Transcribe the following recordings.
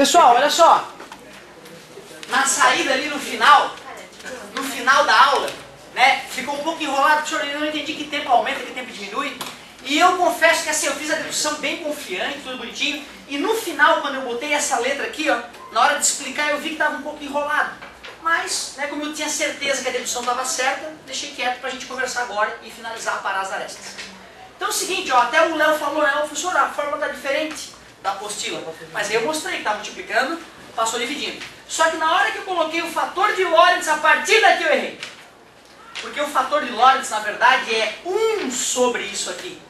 Pessoal, olha só. Na saída ali no final da aula, né, ficou um pouco enrolado, professor, eu não entendi que tempo aumenta, que tempo diminui. E eu confesso que assim, eu fiz a dedução bem confiante, tudo bonitinho. E no final, quando eu botei essa letra aqui, ó, na hora de explicar, eu vi que estava um pouco enrolado. Mas, né, como eu tinha certeza que a dedução estava certa, deixei quieto para a gente conversar agora e finalizar a parar as arestas. Então é o seguinte, ó, até o Léo falou, né, professor, a fórmula está diferente da apostila. Mas aí eu mostrei que está multiplicando, passou dividindo. Só que na hora que eu coloquei o fator de Lorentz, a partir daqui eu errei. Porque o fator de Lorentz, na verdade, é 1 sobre isso aqui.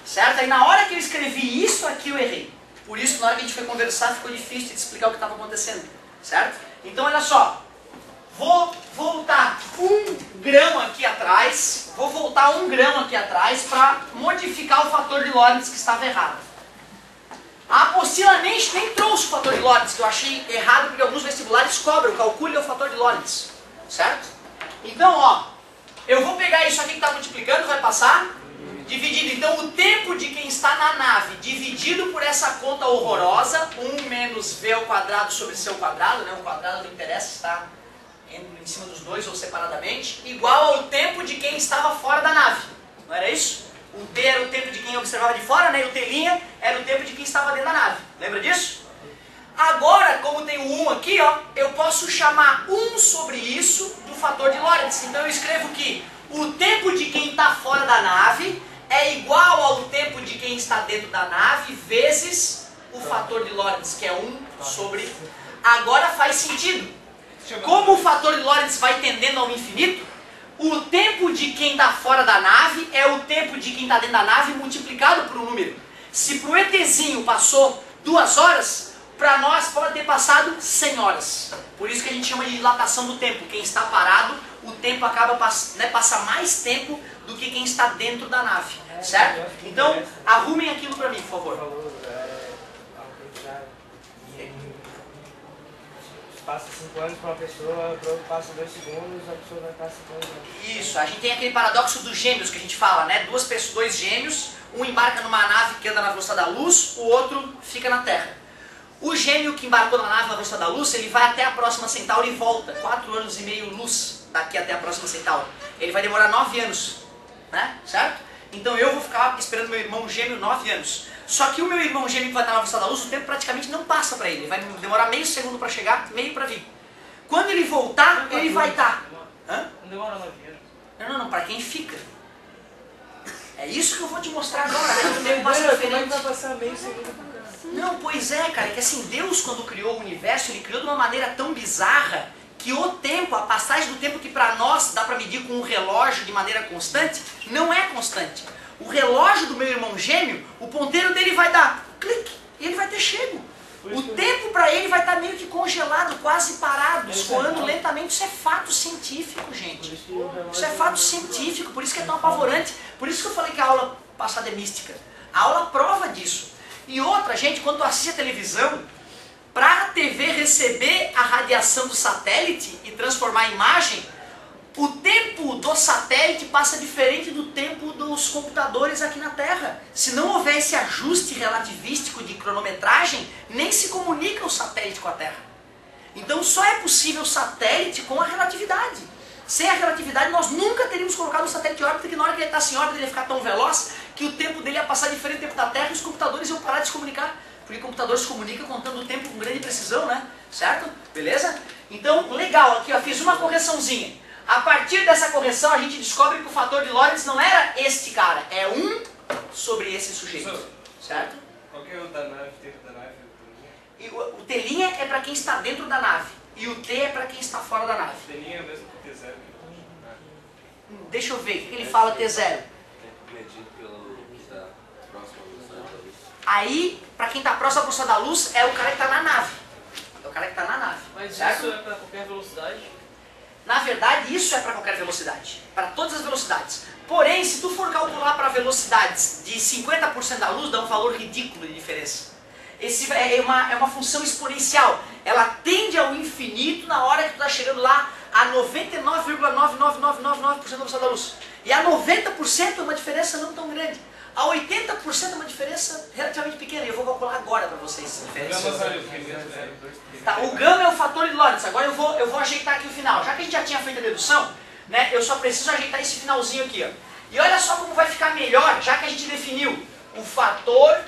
Certo? Aí na hora que eu escrevi isso aqui eu errei. Por isso que na hora que a gente foi conversar ficou difícil de explicar o que estava acontecendo. Certo? Então olha só. Vou voltar 1 grão aqui atrás. Vou voltar 1 grão aqui atrás para modificar o fator de Lorentz que estava errado. A apostila nem trouxe o fator de Lorentz, que eu achei errado porque alguns vestibulares cobram, calcule o fator de Lorentz. Certo? Então, ó, eu vou pegar isso aqui que está multiplicando, vai passar, dividido. Então, o tempo de quem está na nave, dividido por essa conta horrorosa, 1 menos v ao quadrado sobre c ao quadrado, né? O quadrado não interessa, está em cima dos dois ou separadamente, igual ao tempo de quem estava fora da nave. Não era isso? O t era o tempo de quem observava de fora, né? E o t' era o tempo de quem estava dentro da nave. Lembra disso? Agora, como tem o 1 aqui, ó, eu posso chamar 1 sobre isso do fator de Lorentz. Então eu escrevo que o tempo de quem está fora da nave é igual ao tempo de quem está dentro da nave vezes o fator de Lorentz, que é 1 sobre... Agora faz sentido. Como o fator de Lorentz vai tendendo ao infinito, o tempo de quem está fora da nave é o tempo de quem está dentro da nave multiplicado por um número. Se para o ETzinho passou 2 horas, para nós pode ter passado 100 horas. Por isso que a gente chama de dilatação do tempo. Quem está parado, o tempo acaba passa mais tempo do que quem está dentro da nave. Certo? Então, arrumem aquilo para mim, por favor. Passa 5 anos para uma pessoa, passa 2 segundos, a pessoa vai passar 5 anos. Isso, a gente tem aquele paradoxo dos gêmeos que a gente fala, né? 2 gêmeos, um embarca numa nave que anda na velocidade da luz, o outro fica na Terra. O gêmeo que embarcou na nave na velocidade da luz, ele vai até a próxima Centauri e volta. 4 anos e meio luz daqui até a próxima Centauri. Ele vai demorar 9 anos, né? Certo? Então eu vou ficar esperando meu irmão gêmeo 9 anos. Só que o meu irmão gêmeo que vai estar na velocidade da luz, o tempo praticamente não passa para ele. Vai demorar meio segundo para chegar, meio para vir. Quando ele voltar, ele vai estar... Hã? Não demora 9 anos. Não, para quem fica. É isso que eu vou te mostrar agora. O tempo passa Como é diferente. que vai passar meio segundo pro cara? Não, pois é, cara. É que assim, Deus quando criou o universo, Ele criou de uma maneira tão bizarra que o tempo, a passagem do tempo que para nós dá para medir com um relógio de maneira constante, não é constante. O relógio do meu irmão gêmeo, o ponteiro dele vai dar clique e ele vai ter chego. O tempo para ele vai estar meio que congelado, quase parado, escoando lentamente. Isso é fato científico, gente. Isso é fato científico, por isso que é tão apavorante. Por isso que eu falei que a aula passada é mística. A aula prova disso. E outra, gente, quando tu assiste a televisão, para a TV receber a radiação do satélite e transformar a imagem, o tempo do satélite passa diferente do tempo dos computadores aqui na Terra. Se não houver esse ajuste relativístico de cronometragem, nem se comunica o satélite com a Terra. Então só é possível o satélite com a relatividade. Sem a relatividade nós nunca teríamos colocado o satélite em órbita, porque na hora que ele está sem órbita ele ia ficar tão veloz que o tempo dele ia passar diferente do tempo da Terra e os computadores iam parar de se comunicar. Porque o computador se comunica contando o tempo com grande precisão, né? Certo? Beleza? Então, legal, aqui eu fiz uma correçãozinha. A partir dessa correção, a gente descobre que o fator de Lorentz não era este cara, é 1 sobre esse sujeito. Certo? Qual que é o da nave, tempo da nave? E o T' é para quem está dentro da nave, e o T é para quem está fora da nave. T' é mesmo que T0. Deixa eu ver, o que ele fala T0? Medido pelo que está próximo à velocidade da luz. Aí, para quem está próximo à velocidade da luz, é o cara que está na nave. É o cara que está na nave. Mas certo? isso é para qualquer velocidade? Na verdade, isso é para qualquer velocidade, para todas as velocidades. Porém, se tu for calcular para velocidades de 50% da luz, dá um valor ridículo de diferença. Esse é uma função exponencial. Ela tende ao infinito na hora que tu está chegando lá a 99,99999% da velocidade da luz. E a 90% é uma diferença não tão grande. A 80% é uma diferença relativamente pequena. E eu vou calcular agora para vocês essa diferença. Tá, o gama é o fator de Lorentz. Agora eu vou ajeitar aqui o final. Já que a gente já tinha feito a dedução, né, eu só preciso ajeitar esse finalzinho aqui. Ó. E olha só como vai ficar melhor, já que a gente definiu o fator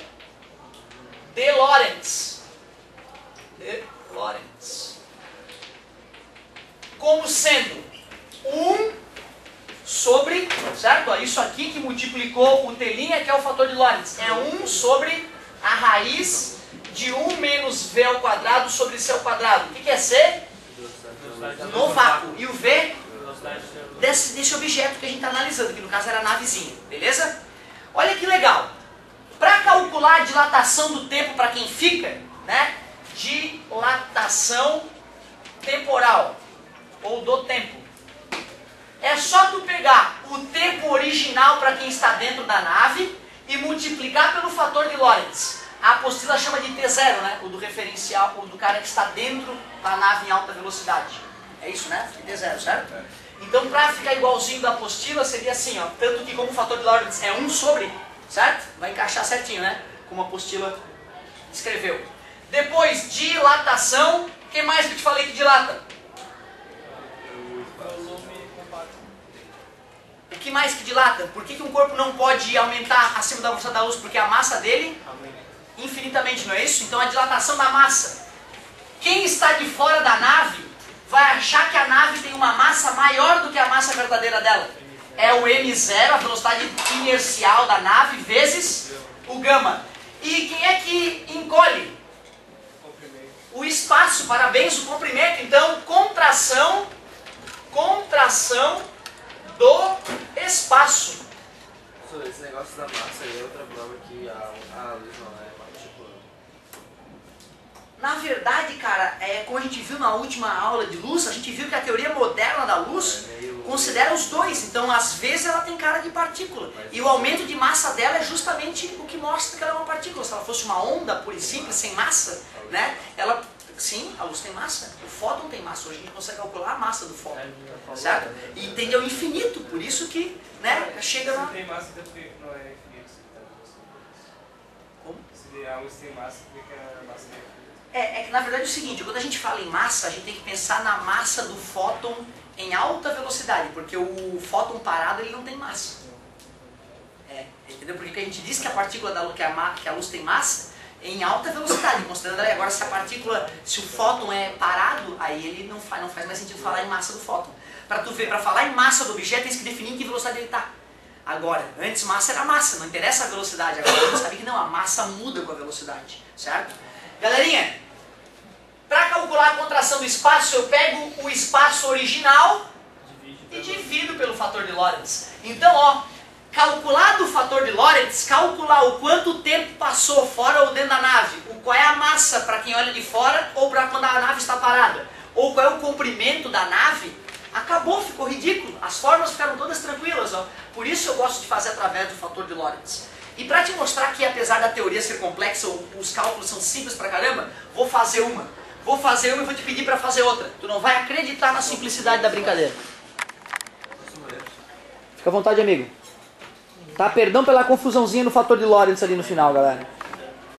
de Lorentz. Como sendo 1 sobre, certo? Ó, isso aqui que multiplicou o T', que é o fator de Lorentz. É 1 sobre a raiz de 1 menos V ao quadrado sobre C ao quadrado. O que é C? No vácuo. E o V? Desse objeto que a gente está analisando, que no caso era a navezinha. Beleza? Olha que legal. Para calcular a dilatação do tempo para quem fica, né? Dilatação temporal, ou do tempo. É só tu pegar o tempo original para quem está dentro da nave e multiplicar pelo fator de Lorentz. A apostila chama de T0, né? O do referencial, o do cara que está dentro da nave em alta velocidade. É isso, né? T0, certo? Então, para ficar igualzinho da apostila, seria assim, ó. Tanto que como o fator de Lorentz é 1 sobre, certo? Vai encaixar certinho, né? Como a apostila escreveu. Depois, dilatação. O que mais que eu te falei que dilata? O que mais que dilata? Por que um corpo não pode aumentar acima da velocidade da luz? Porque a massa dele, infinitamente, não é isso? Então a dilatação da massa. Quem está de fora da nave vai achar que a nave tem uma massa maior do que a massa verdadeira dela. É o m0, a velocidade inercial da nave, vezes o gama. E quem é que encolhe? O espaço, parabéns, o comprimento. Então, contração do espaço. Esse negócio da massa aí é outra prova que a luz não é partícula. Na verdade, cara, como a gente viu na última aula de luz, a gente viu que a teoria moderna da luz considera os dois. Então, às vezes, ela tem cara de partícula. E o aumento de massa dela é justamente o que mostra que ela é uma partícula. Se ela fosse uma onda pura e simples, sem massa, né? Sim, a luz tem massa. O fóton tem massa. Hoje a gente consegue calcular a massa do fóton. Certo? E tende ao infinito. Por isso que, né, chega lá. Se tem massa, então não é infinito. Como? Se a luz tem massa, por que a massa é infinita? É que na verdade é o seguinte, quando a gente fala em massa, a gente tem que pensar na massa do fóton em alta velocidade, porque o fóton parado ele não tem massa. Entendeu? Porque a gente diz que a partícula que a luz tem massa em alta velocidade, considerando ali agora se o fóton é parado, aí ele não faz mais sentido falar em massa do fóton. Para tu ver, para falar em massa do objeto, tem que definir em que velocidade ele está. Agora, antes massa era massa, não interessa a velocidade, agora a gente sabe que não, a massa muda com a velocidade, certo? Galerinha, para calcular a contração do espaço, eu pego o espaço original e divido pelo fator de Lorentz. Então, ó, calculado o fator de Lorentz, calcular o quanto tempo passou fora ou dentro da nave, qual é a massa para quem olha de fora ou para quando a nave está parada, ou qual é o comprimento da nave, acabou, ficou ridículo. As fórmulas ficaram todas tranquilas, ó. Por isso eu gosto de fazer através do fator de Lorentz. E para te mostrar que apesar da teoria ser complexa, os cálculos são simples pra caramba, vou fazer uma e vou te pedir para fazer outra. Tu não vai acreditar na simplicidade da brincadeira. Fica à vontade, amigo. Tá, perdão pela confusãozinha no fator de Lorentz ali no final, galera.